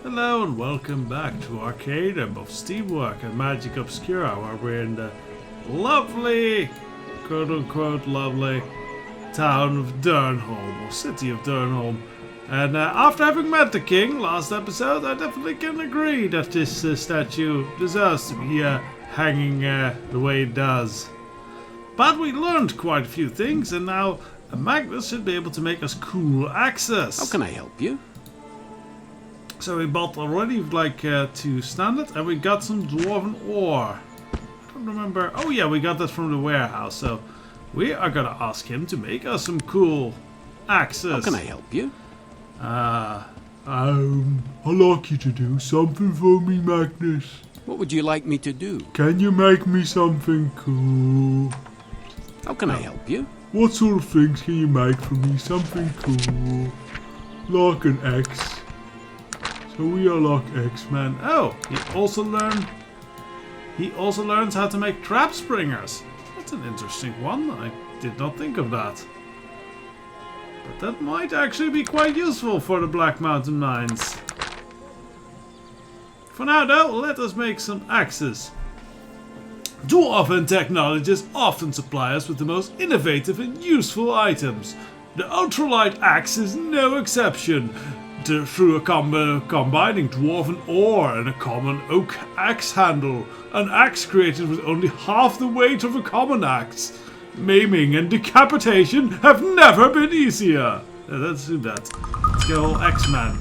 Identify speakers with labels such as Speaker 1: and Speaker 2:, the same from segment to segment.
Speaker 1: Hello and welcome back to Arcanum of Steamwork and Magic Obscura, where we're in the lovely, quote-unquote lovely, town of Dernholm, or city of Dernholm. And after having met the king last episode, I definitely can agree that this statue deserves to be hanging the way it does. But we learned quite a few things, and now Magnus should be able to make us cool axes.
Speaker 2: How can I help you?
Speaker 1: So we bought already two standard, and we got some dwarven ore. I don't remember. Oh yeah, we got that from the warehouse. So we are gonna ask him to make us some cool axes.
Speaker 2: How can I help you?
Speaker 3: I'd like you to do something for me, Magnus.
Speaker 2: What would you like me to do?
Speaker 3: Can you make me something cool?
Speaker 2: How can I help you?
Speaker 3: What sort of things can you make for me? Something cool. Like an axe. So we are like X-Men.
Speaker 1: Oh, he also learns how to make trap springers. That's an interesting one. I did not think of that. But that might actually be quite useful for the Black Mountain mines. For now though, let us make some axes. Dwarven technologists often supply us with the most innovative and useful items. The ultralight axe is no exception. Through combining dwarven ore and a common oak axe handle, an axe created with only half the weight of a common axe. Maiming and decapitation have never been easier. Let's do that. Let's go X-Man.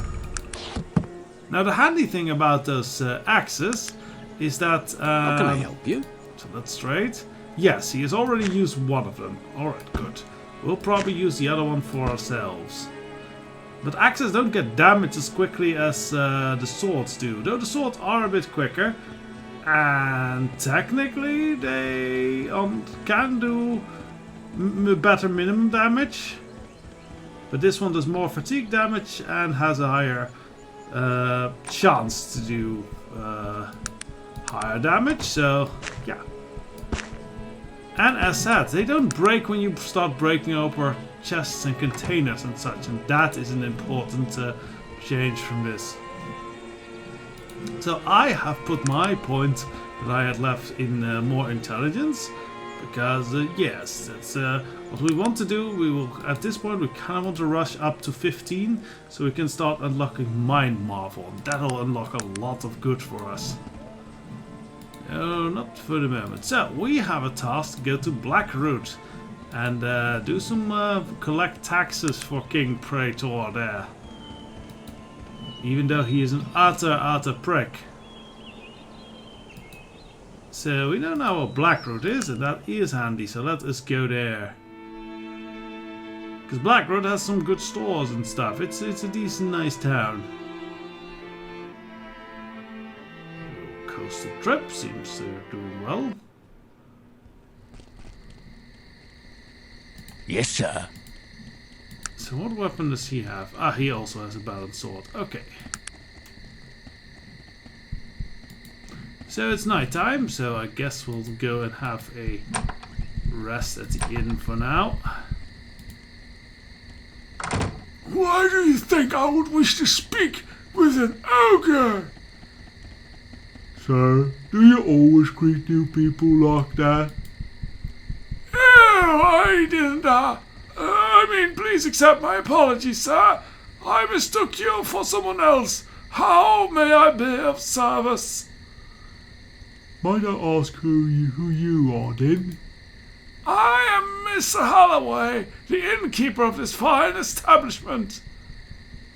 Speaker 1: Now the handy thing about those axes is that...
Speaker 2: How can I help you?
Speaker 1: So that's straight. Yes, he has already used one of them. Alright, good. We'll probably use the other one for ourselves. But axes don't get damaged as quickly as the swords do. Though the swords are a bit quicker. And technically they can do better minimum damage. But this one does more fatigue damage and has a higher chance to do higher damage. So, yeah. And as said, they don't break when you start breaking open chests and containers and such, and that is an important change from this. So I have put my point that I had left in more intelligence, because yes, that's what we want to do. We will, at this point, we kind of want to rush up to 15, so we can start unlocking Mind Marvel, and that'll unlock a lot of good for us. No, not for the moment. So we have a task to go to Blackroot and do some collect taxes for King Praetor there. Even though he is an utter prick. So we know now what Blackroot is, and that is handy, so let us go there. Because Blackroot has some good stores and stuff. It's a decent, nice town. Coastal trip seems to be doing well.
Speaker 2: Yes, sir.
Speaker 1: So what weapon does he have? Ah, he also has a balanced sword. Okay. So it's night time, so I guess we'll go and have a rest at the inn for now.
Speaker 3: Why do you think I would wish to speak with an ogre? Sir, do you always greet new people like that?
Speaker 4: Oh, I didn't. Please accept my apologies, sir. I mistook you for someone else. How may I be of service?
Speaker 3: Might I ask who you are, then?
Speaker 4: I am Mr. Holloway, the innkeeper of this fine establishment.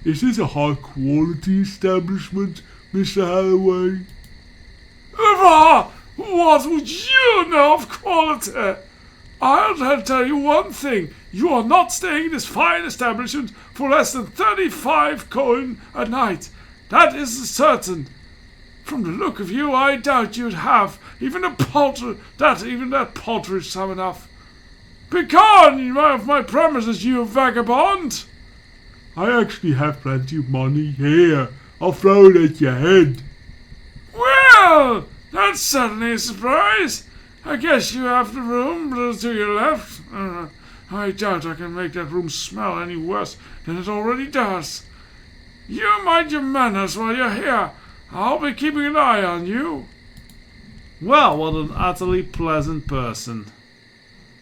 Speaker 3: Is this a high-quality establishment, Mr. Holloway?
Speaker 4: What would you know of quality? I'll tell you one thing. You are not staying in this fine establishment for less than 35 coin a night. That is certain. From the look of you, I doubt you'd have even that paltry sum enough. Begone off my premises, you vagabond!
Speaker 3: I actually have plenty of money here. I'll throw it at your head.
Speaker 4: Well, that's certainly a surprise. I guess you have the room to your left. I doubt I can make that room smell any worse than it already does. You mind your manners while you're here. I'll be keeping an eye on you.
Speaker 1: Well, what an utterly pleasant person.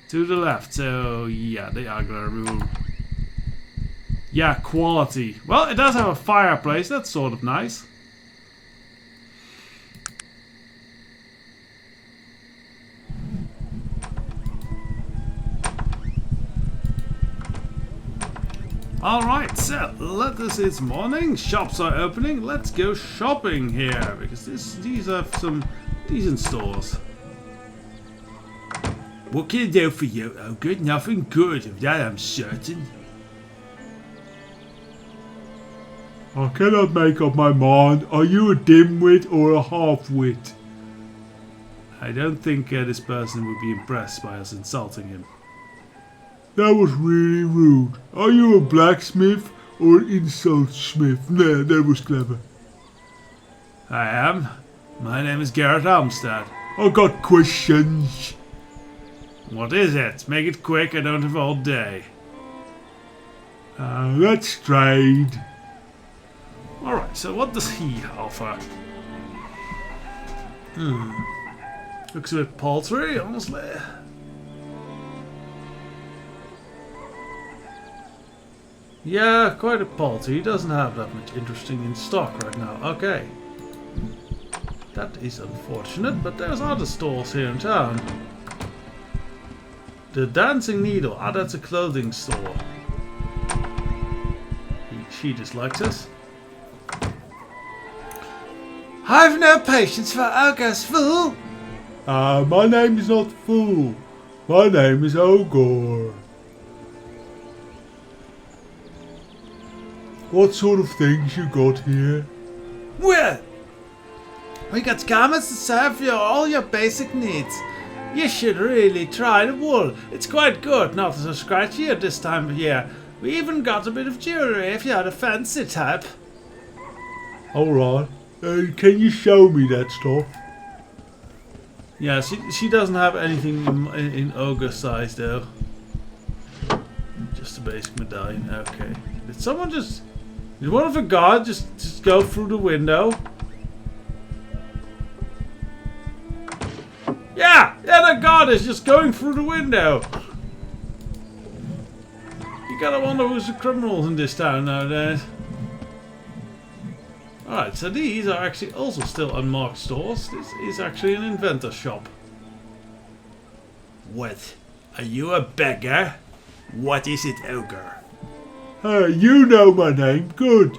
Speaker 1: To the left, so yeah, the Ogor room. Yeah, quality. Well, it does have a fireplace, that's sort of nice. Alright, so it's morning, shops are opening, let's go shopping here, because these have some decent stores. What can I do for you, Ogor? Nothing good, of that I'm certain.
Speaker 3: I cannot make up my mind. Are you a dimwit or a half-wit?
Speaker 1: I don't think this person would be impressed by us insulting him.
Speaker 3: That was really rude. Are you a blacksmith or an insult smith? Nah, that was clever.
Speaker 1: I am. My name is Garrett Armstead.
Speaker 3: I got questions.
Speaker 1: What is it? Make it quick, I don't have all day.
Speaker 3: Let's trade.
Speaker 1: Alright, so what does he offer? Looks a bit paltry, honestly. Yeah, quite a paltry. He doesn't have that much interesting in stock right now. Okay. That is unfortunate, but there's other stores here in town. The Dancing Needle. Ah, that's a clothing store. She dislikes us. I've no patience for Ogor's fool.
Speaker 3: My name is not Fool. My name is Ogor. What sort of things you got here?
Speaker 1: Well, we got garments to serve you all your basic needs. You should really try the wool. It's quite good, not so scratchy at this time of year. We even got a bit of jewelry if you had a fancy type.
Speaker 3: Alright. Can you show me that stuff?
Speaker 1: Yeah, she doesn't have anything in ogre size though. Just a basic medallion. Okay. Did someone just... Did one of the guards just go through the window? Yeah! Yeah, the guard is just going through the window! You gotta wonder who's the criminals in this town nowadays. Alright, so these are actually also still unmarked stores. This is actually an inventor shop. What? Are you a beggar? What is it, Ogre?
Speaker 3: You know my name. Good.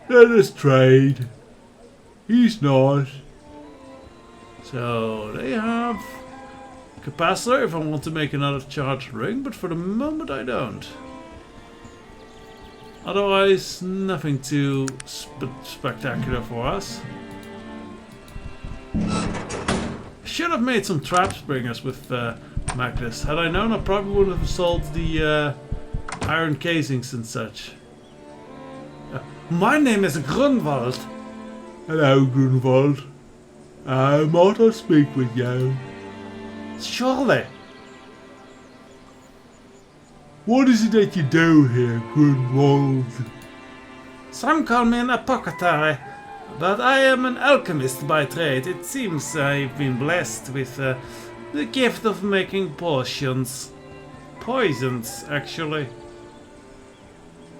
Speaker 3: Let us trade. He's nice.
Speaker 1: So they have capacitor if I want to make another charged ring, but for the moment I don't. Otherwise, nothing too spectacular for us. Should have made some trap springers with Magnus. Had I known, I probably would have sold the iron casings and such. My name is Grunwald.
Speaker 3: Hello, Grunwald. Might I speak with you?
Speaker 1: Surely.
Speaker 3: What is it that you do here, Grunwald?
Speaker 1: Some call me an apothecary, but I am an alchemist by trade. It seems I've been blessed with the gift of making potions. Poisons, actually.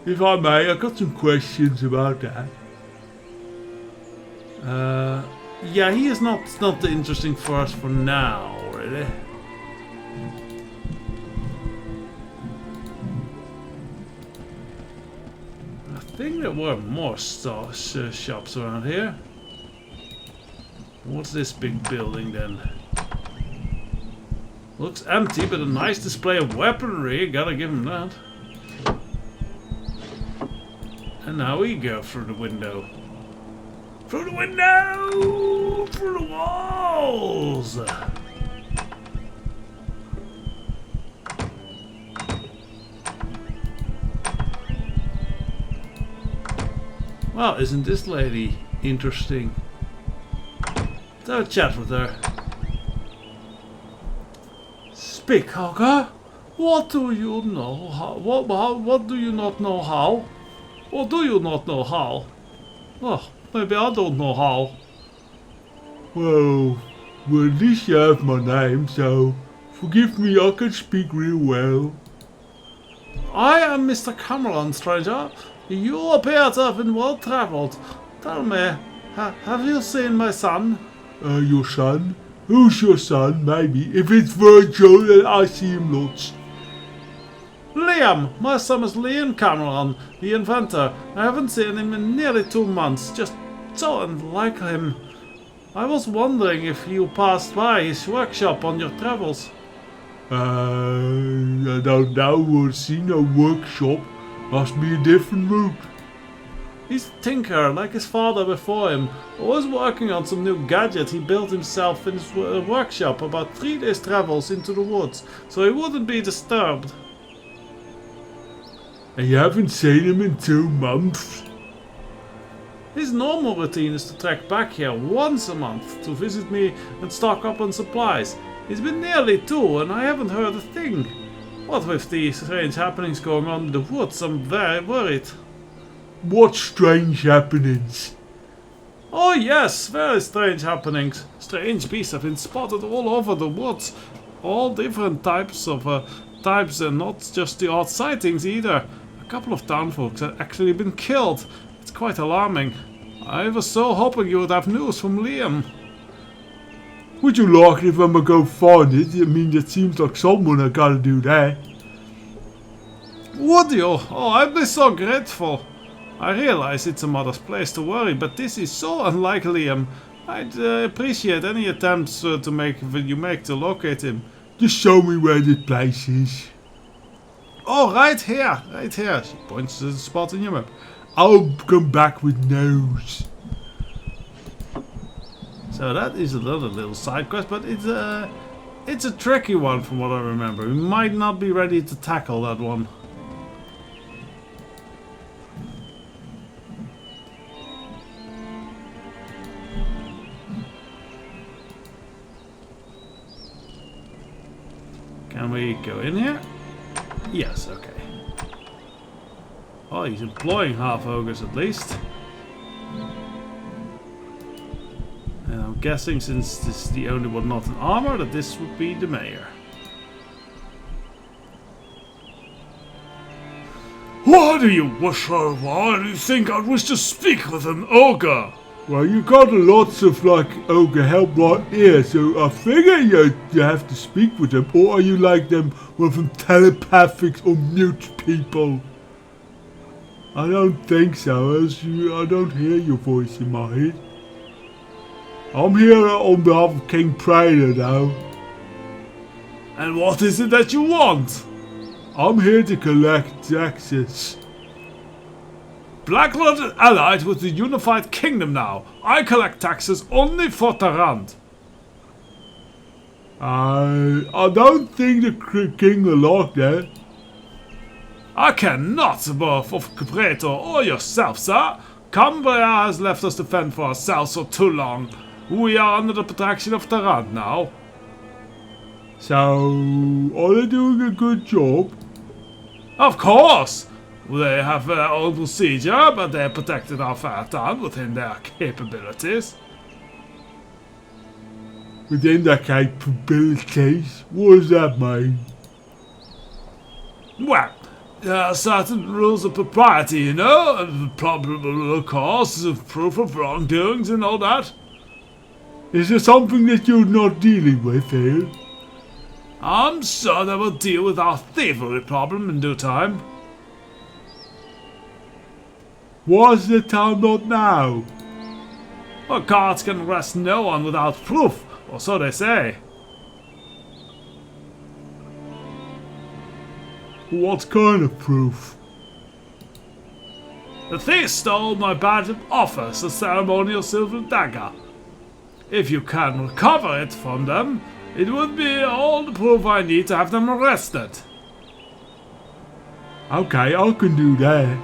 Speaker 3: If I may, I've got some questions about that.
Speaker 1: Yeah, he is not interesting for us for now, really. I think there were more shops around here. What's this big building then? Looks empty, but a nice display of weaponry. Gotta give him that. And now we go through the window. Through the window! Through the walls! Well, isn't this lady interesting? Let's have a chat with her. Speak, Ogor. What do you know? What do you not know how? Or do you not know how? Oh, maybe I don't know how.
Speaker 3: Well, at least you have my name, so forgive me, I can speak real well.
Speaker 1: I am Mr. Cameron, stranger. You appear to have been well travelled. Tell me, have you seen my son?
Speaker 3: Your son? Who's your son, maybe? If it's Virgil, then I see him lots.
Speaker 1: Liam! My son is Liam Cameron, the inventor. I haven't seen him in nearly 2 months. Just so unlike him. I was wondering if you passed by his workshop on your travels.
Speaker 3: I don't know, we'll see no workshop. Must be a different route.
Speaker 1: He's a tinker, like his father before him. Always working on some new gadget he built himself in his workshop about 3 days' travels into the woods, so he wouldn't be disturbed.
Speaker 3: And you haven't seen him in 2 months?
Speaker 1: His normal routine is to trek back here once a month to visit me and stock up on supplies. It's been nearly 2 and I haven't heard a thing. What with these strange happenings going on in the woods, I'm very worried.
Speaker 3: What strange happenings?
Speaker 1: Oh yes, very strange happenings. Strange beasts have been spotted all over the woods. All different types and not just the odd sightings either. A couple of townfolk have actually been killed. It's quite alarming. I was so hoping you would have news from Liam.
Speaker 3: Would you like it if I'm gonna go find it? I mean, it seems like someone I gotta do that.
Speaker 1: Would you? Oh, I'd be so grateful. I realize it's a mother's place to worry, but this is so unlike Liam. I'd appreciate any attempts you make to locate him.
Speaker 3: Just show me where this place is.
Speaker 1: Oh, right here, right here. She points to the spot in your map.
Speaker 3: I'll come back with news.
Speaker 1: So that is another little side quest, but it's a tricky one from what I remember. We might not be ready to tackle that one. Can we go in here? Yes, okay. Oh, he's employing half ogres at least. And I'm guessing, since this is the only one not in armor, that this would be the mayor.
Speaker 4: Why do you wish her? Why do you think I'd wish to speak with an ogre?
Speaker 3: Well, you got lots of ogre help right here, so I figure you have to speak with them, or are you like them with them telepathic or mute people? I don't think so, as I don't hear your voice in my head. I'm here on behalf of King Praetor though.
Speaker 4: And what is it that you want?
Speaker 3: I'm here to collect taxes.
Speaker 4: Blacklord is allied with the unified kingdom now. I collect taxes only for Tarant.
Speaker 3: I don't think the king will like that.
Speaker 4: I cannot, both of Praetor or yourself, sir. Cumbria has left us to fend for ourselves for too long. We are under the protection of Tarant now.
Speaker 3: So, are they doing a good job?
Speaker 4: Of course! They have their own procedure, but they protected our fair town within their capabilities.
Speaker 3: Within their capabilities? What does that mean?
Speaker 4: Well, there are certain rules of propriety, you know, and probable cause of proof of wrongdoings and all that.
Speaker 3: Is there something that you're not dealing with here?
Speaker 4: I'm sure they will deal with our thievery problem in due time.
Speaker 3: Why's the town not now?
Speaker 4: Well, guards can arrest no one without proof, or so they say.
Speaker 3: What kind of proof?
Speaker 4: The thief stole my badge of office, a ceremonial silver dagger. If you can recover it from them, it would be all the proof I need to have them arrested.
Speaker 3: Okay, I can do that.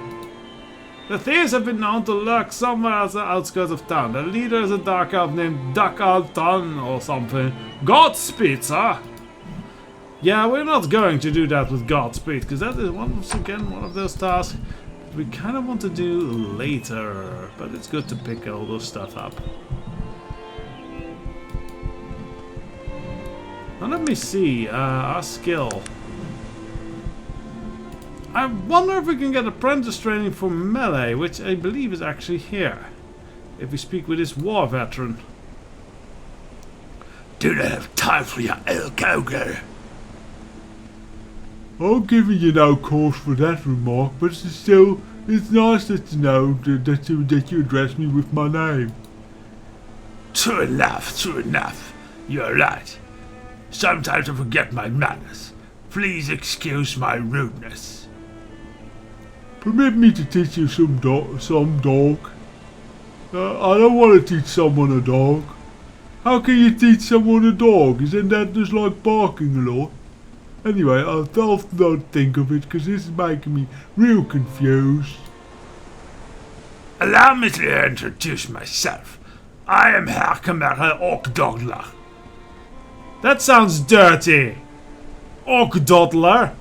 Speaker 1: The thieves have been known to lurk somewhere at the outskirts of town. The leader is a dark elf named Duck Alton or something. Godspeed, sir! Yeah, we're not going to do that with Godspeed, because that is once again one of those tasks we kind of want to do later, but it's good to pick all those stuff up. Now let me see, our skill. I wonder if we can get apprentice training for melee, which I believe is actually here. If we speak with this war veteran.
Speaker 4: Do not have time for your ilk, Ogor.
Speaker 3: I'm giving you no cause for that remark, but still, it's nice to know that you address me with my name.
Speaker 4: True enough, true enough. You're right. Sometimes I forget my manners. Please excuse my rudeness.
Speaker 3: Permit me to teach you some dog. I don't want to teach someone a dog. How can you teach someone a dog? Isn't that just like barking a lot? Anyway, I'll not think of it because this is making me real confused.
Speaker 4: Allow me to introduce myself. I am Herr Ogor.
Speaker 1: That sounds dirty! Ogdodler!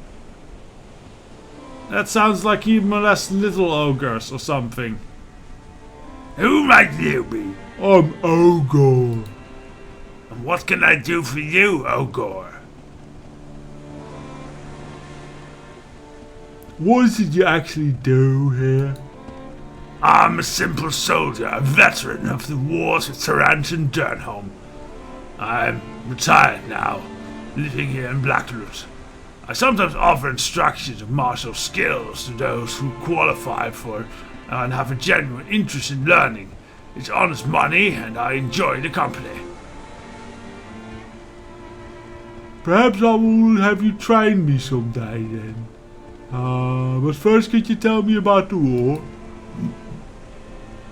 Speaker 1: That sounds like he molests little ogres or something.
Speaker 4: Who might you be?
Speaker 3: I'm Ogor.
Speaker 4: And what can I do for you, Ogor?
Speaker 3: What is it you actually do here?
Speaker 4: I'm a simple soldier, a veteran of the wars with Tarant and Dernholm. I'm retired now, living here in Blackroot. I sometimes offer instructions of martial skills to those who qualify for and have a genuine interest in learning. It's honest money and I enjoy the company.
Speaker 3: Perhaps I will have you train me someday then. But first could you tell me about the war?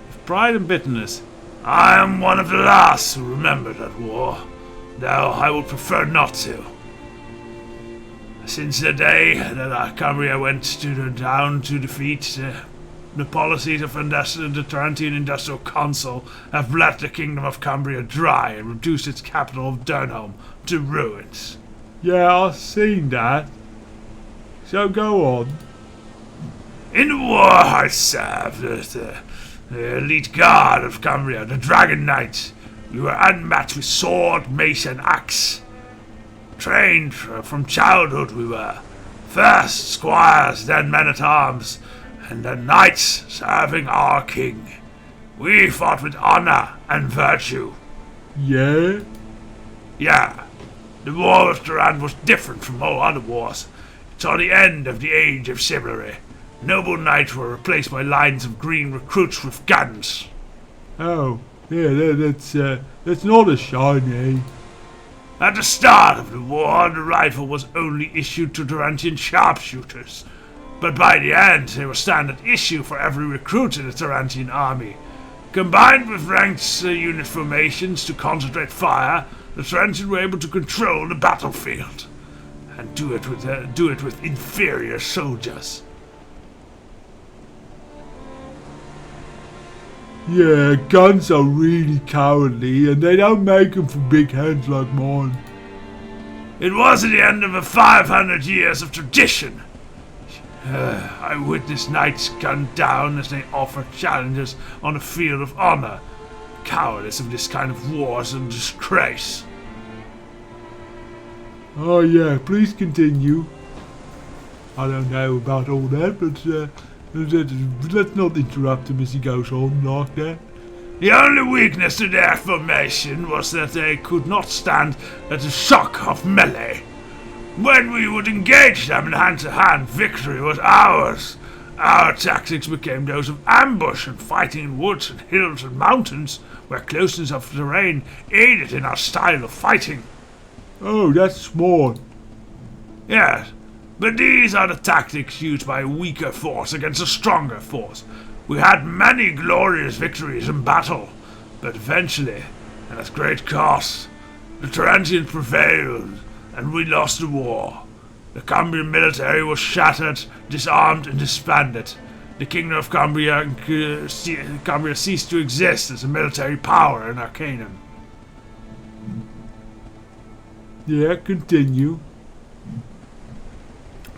Speaker 1: With pride and bitterness.
Speaker 4: I am one of the last who remember that war, though I would prefer not to. Since the day that Cambria went down to defeat, the policies of the Tarantian Industrial Council have bled the kingdom of Cambria dry and reduced its capital of Dernholm to ruins.
Speaker 3: Yeah, I've seen that. So go on.
Speaker 4: In the war I served as the elite guard of Cambria, the Dragon Knights. We were unmatched with sword, mace and axe. Trained from childhood we were. First squires, then men-at-arms, and then knights serving our king. We fought with honor and virtue.
Speaker 3: Yeah?
Speaker 4: Yeah, the war with Durand was different from all other wars. It's on the end of the age of chivalry. Noble knights were replaced by lines of green recruits with guns.
Speaker 3: Oh, yeah, that's not a shiny.
Speaker 4: At the start of the war, the rifle was only issued to Tarantian sharpshooters. But by the end, they were standard issue for every recruit in the Tarantian army. Combined with ranked unit formations to concentrate fire, the Tarantian were able to control the battlefield. And do it with inferior soldiers.
Speaker 3: Yeah, guns are really cowardly and they don't make them for big heads like mine.
Speaker 4: It was the end of 500 years of tradition. I witnessed knights gunned down as they offered challenges on the field of honor. Cowardice of this kind of war is a disgrace.
Speaker 3: Oh yeah, please continue. I don't know about all that, but let's not interrupt him as he goes on like that.
Speaker 4: The only weakness to their formation was that they could not stand the shock of melee. When we would engage them in hand-to-hand, victory was ours. Our tactics became those of ambush and fighting in woods and hills and mountains, where closeness of terrain aided in our style of fighting.
Speaker 3: Oh, that's smart.
Speaker 4: Yes, but these are the tactics used by a weaker force against a stronger force. We had many glorious victories in battle, but eventually, and at great cost, the Tarantians prevailed, and we lost the war. The Cambrian military was shattered, disarmed, and disbanded. The Kingdom of Cambria ceased to exist as a military power in Arcanum.
Speaker 3: Yeah, continue.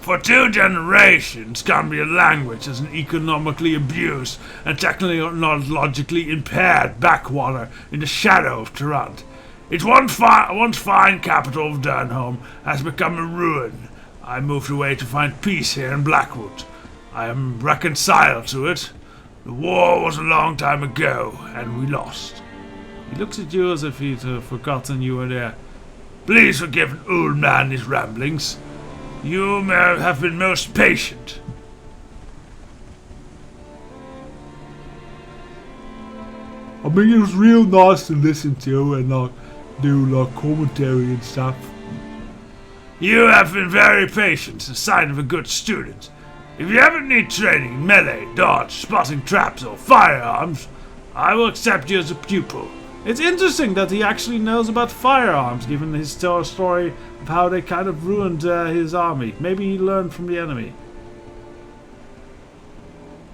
Speaker 1: For 2 generations, Cambrian language is an economically abused and technologically impaired backwater in the shadow of Tarant. Its once fine capital of Dernholm has become a ruin. I moved away to find peace here in Blackwood. I am reconciled to it. The war was a long time ago, and we lost. He looks at you as if he'd forgotten you were there. Please forgive an old man his ramblings. You have been most patient.
Speaker 3: I mean, it was real nice to listen to and like do like commentary and stuff.
Speaker 1: You have been very patient, a sign of a good student. If you ever need training in melee, dodge, spotting traps, or firearms, I will accept you as a pupil. It's interesting that he actually knows about firearms, given his story of how they kind of ruined his army. Maybe he learned from the enemy.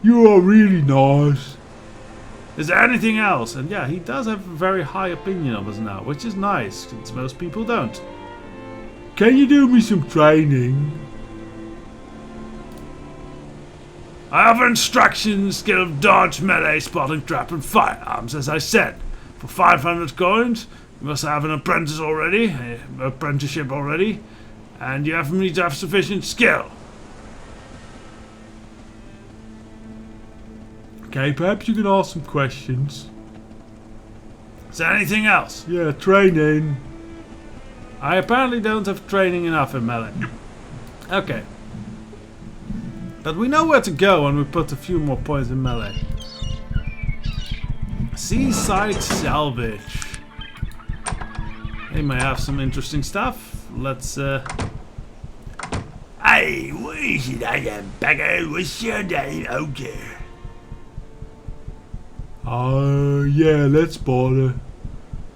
Speaker 3: You are really nice.
Speaker 1: Is there anything else? And yeah, he does have a very high opinion of us now, which is nice, since most people don't.
Speaker 3: Can you do me some training?
Speaker 1: I offer instruction, skill of dodge, melee, spotting, trap, and firearms, as I said. For 500 coins, you must have an apprenticeship already, and you need to have sufficient skill.
Speaker 3: Okay, perhaps you can ask some questions.
Speaker 1: Is there anything else?
Speaker 3: Yeah, training.
Speaker 1: I apparently don't have training enough in melee. Okay. But we know where to go when we put a few more points in melee. Seaside salvage. They may have some interesting stuff. Let's
Speaker 5: Hey, what is it, beggar? What's your name, Ogor?
Speaker 3: Yeah, let's bother.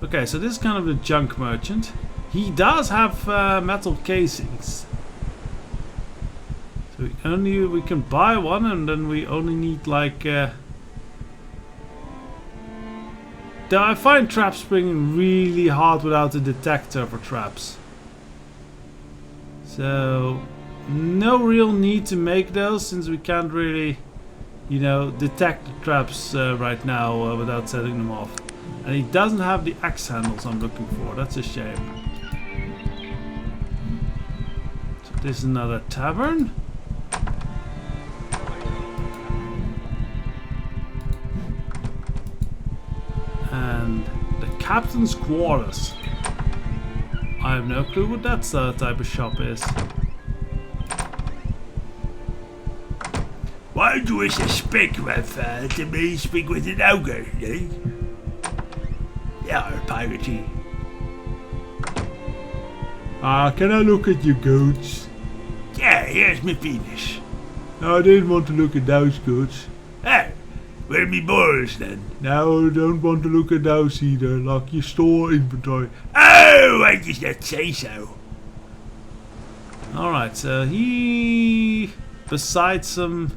Speaker 1: Okay, so this is kind of the junk merchant. He does have metal casings. So we can buy one, and then we only need like. I find trap springing really hard without a detector for traps. So no real need to make those, since we can't really, you know, detect the traps right now without setting them off. And he doesn't have the axe handles I'm looking for. That's a shame. So this is another tavern. And the captain's quarters. I have no clue what that type of shop is.
Speaker 5: Why do you speak with to me? Speak with an ogre, eh? Yeah, piratey.
Speaker 3: Can I look at your goats?
Speaker 5: Yeah, here's my penis.
Speaker 3: No, I didn't want to look at those goats.
Speaker 5: Oh, where are me balls then?
Speaker 3: No, I don't want to look at those either, like your store inventory.
Speaker 5: Oh, I just not say so.
Speaker 1: Alright, so he, besides some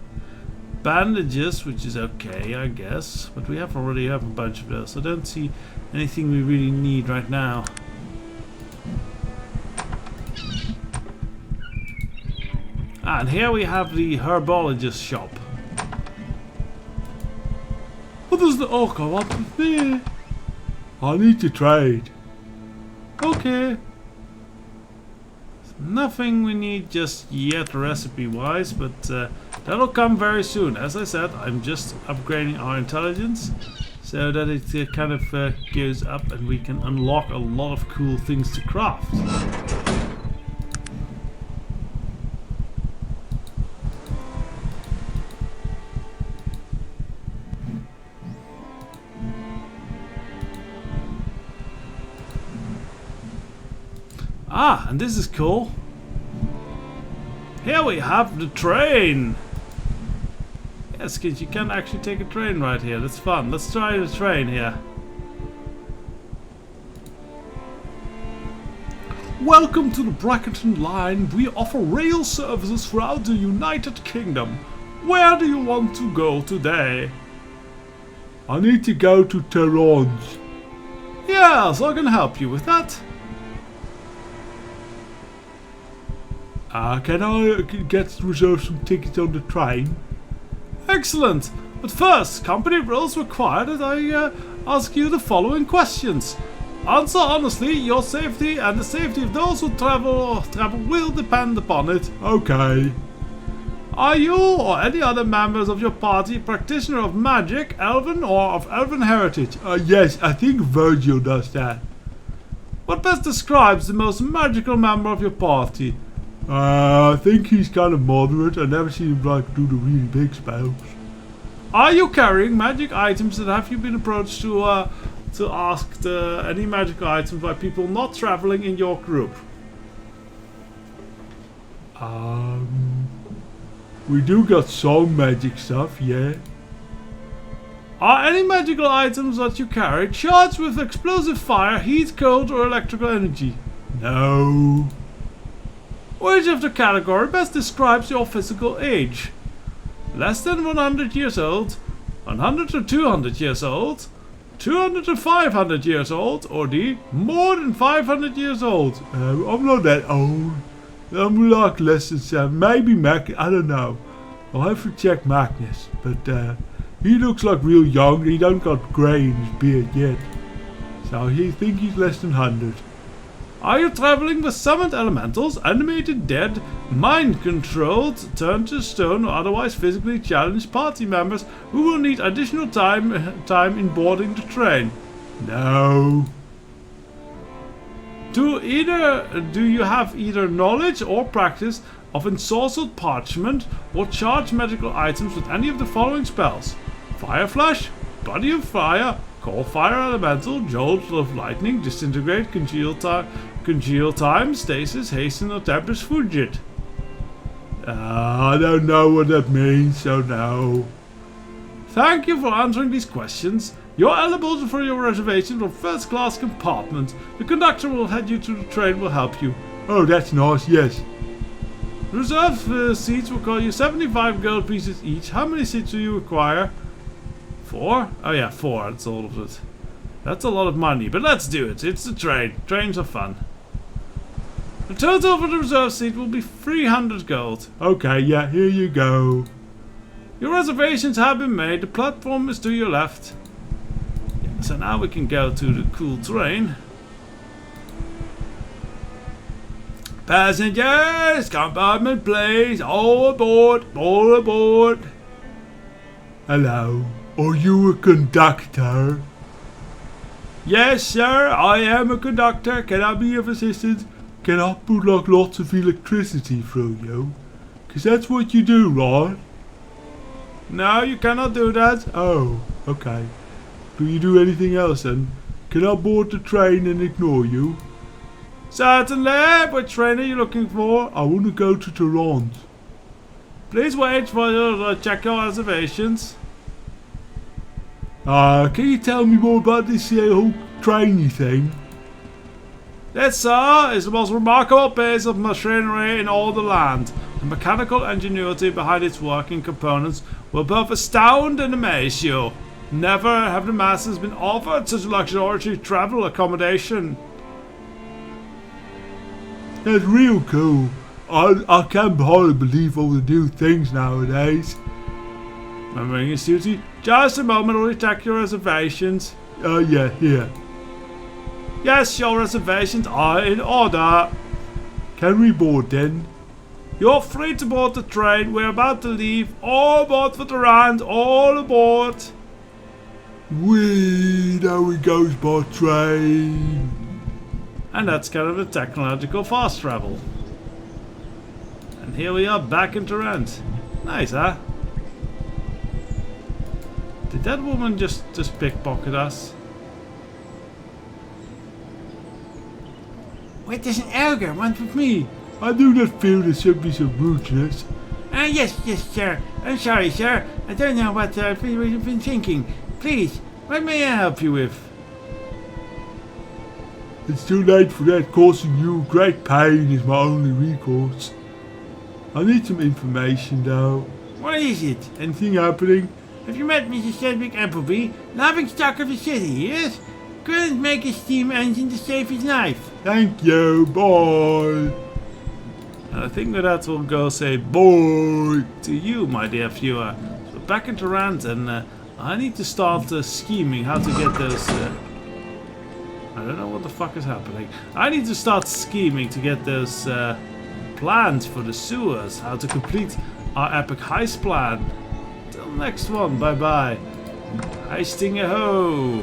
Speaker 1: bandages, which is okay, I guess, but we already have a bunch of those, so I don't see anything we really need right now. And here we have the herbologist shop.
Speaker 3: What does the orca want with me? I need to trade.
Speaker 1: Okay. Nothing we need just yet recipe-wise, but that'll come very soon. As I said, I'm just upgrading our intelligence so that it kind of goes up and we can unlock a lot of cool things to craft. Ah, and this is cool. Here we have the train. Yes, kids, you can actually take a train right here. That's fun. Let's try the train here. Welcome to the Brackerton Line. We offer rail services throughout the United Kingdom. Where do you want to go today?
Speaker 3: I need to go to Tarant.
Speaker 1: Yes, I can help you with that.
Speaker 3: Can I get reserve some tickets on the train?
Speaker 1: Excellent. But first, company rules require that I ask you the following questions. Answer honestly. Your safety and the safety of those who travel will depend upon it.
Speaker 3: Okay.
Speaker 1: Are you or any other members of your party practitioner of magic, elven, or of elven heritage?
Speaker 3: Yes, I think Virgil does that.
Speaker 1: What best describes the most magical member of your party?
Speaker 3: I think he's kind of moderate. I never seen him like do the really big spells.
Speaker 1: Are you carrying magic items, and have you been approached to ask any magical items by people not traveling in your group?
Speaker 3: We do got some magic stuff, yeah.
Speaker 1: Are any magical items that you carry charged with explosive fire, heat, cold, or electrical energy?
Speaker 3: No.
Speaker 1: Which of the category best describes your physical age? Less than 100 years old, 100 to 200 years old, 200 to 500 years old, or D, more than 500 years old?
Speaker 3: I'm not that old. I'm like less than 7. Maybe Mac. I don't know. I'll have to check Magnus. But he looks like real young. He don't got grey in his beard yet. So he think he's less than 100.
Speaker 1: Are you traveling with summoned elementals, animated dead, mind-controlled, turned to stone, or otherwise physically challenged party members who will need additional time in boarding the train?
Speaker 3: No.
Speaker 1: Do you have either knowledge or practice of ensorcelled parchment or charged magical items with any of the following spells? Fire Flash, Body of Fire, Call Fire Elemental, Jolt of Lightning, Disintegrate, Congeal Time, Stasis, Hasten, or Tempest Fugit?
Speaker 3: I don't know what that means, so no.
Speaker 1: Thank you for answering these questions. You're eligible for your reservation for first class compartment. The conductor will head you to the train, will help you.
Speaker 3: Oh, that's nice, yes.
Speaker 1: Reserve seats will cost you 75 gold pieces each. How many seats do you require? 4? Oh yeah, 4. That's all of it. That's a lot of money, but let's do it. It's the train. Trains are fun. The total for the reserve seat will be 300 gold.
Speaker 3: Okay, yeah, here you go.
Speaker 1: Your reservations have been made. The platform is to your left. Yeah, so now we can go to the cool train. Passengers, compartment please. All aboard, all aboard.
Speaker 3: Hello. Are you a conductor?
Speaker 1: Yes, sir, I am a conductor. Can I be of assistance?
Speaker 3: Can I put like lots of electricity through you? 'Cause that's what you do, right?
Speaker 1: No, you cannot do that.
Speaker 3: Oh, okay. Do you do anything else then? Can I board the train and ignore you?
Speaker 1: Certainly. Which train are you looking for?
Speaker 3: I want to go to Toronto.
Speaker 1: Please wait for your check your reservations.
Speaker 3: Can you tell me more about this whole trainy thing?
Speaker 1: This, sir, is the most remarkable piece of machinery in all the land. The mechanical ingenuity behind its working components will both astound and amaze you. Never have the masses been offered such luxurious travel accommodation.
Speaker 3: That's real cool. I can't hardly believe all the new things nowadays.
Speaker 1: Remembering your duty, just a moment, we'll check your reservations.
Speaker 3: Yeah, here.
Speaker 1: Yes, your reservations are in order.
Speaker 3: Can we board then?
Speaker 1: You're free to board the train. We're about to leave. All aboard for Durand. All aboard.
Speaker 3: Whee, there it goes by train.
Speaker 1: And that's kind of the technological fast travel. And here we are back in Durand. Nice, huh? Did that woman just pickpocket us?
Speaker 5: What does an ogre want with me?
Speaker 3: I do not feel there should be some rudeness.
Speaker 5: Yes, sir. I'm sorry, sir. I don't know what I've been thinking. Please, what may I help you with?
Speaker 3: It's too late for that. Causing you great pain is my only recourse. I need some information though.
Speaker 5: What is it?
Speaker 3: Anything happening?
Speaker 5: Have you met Mr. Cedric Appleby, laughing stock of the city, yes? Couldn't make a steam engine to save his life.
Speaker 3: Thank you, bye.
Speaker 1: And I think with that we'll go say bye to you, my dear viewer. So back into rant, and I need to start scheming how to get those... I don't know what the fuck is happening. I need to start scheming to get those plans for the sewers. How to complete our epic heist plan. Till next one, bye bye. Heisting a ho!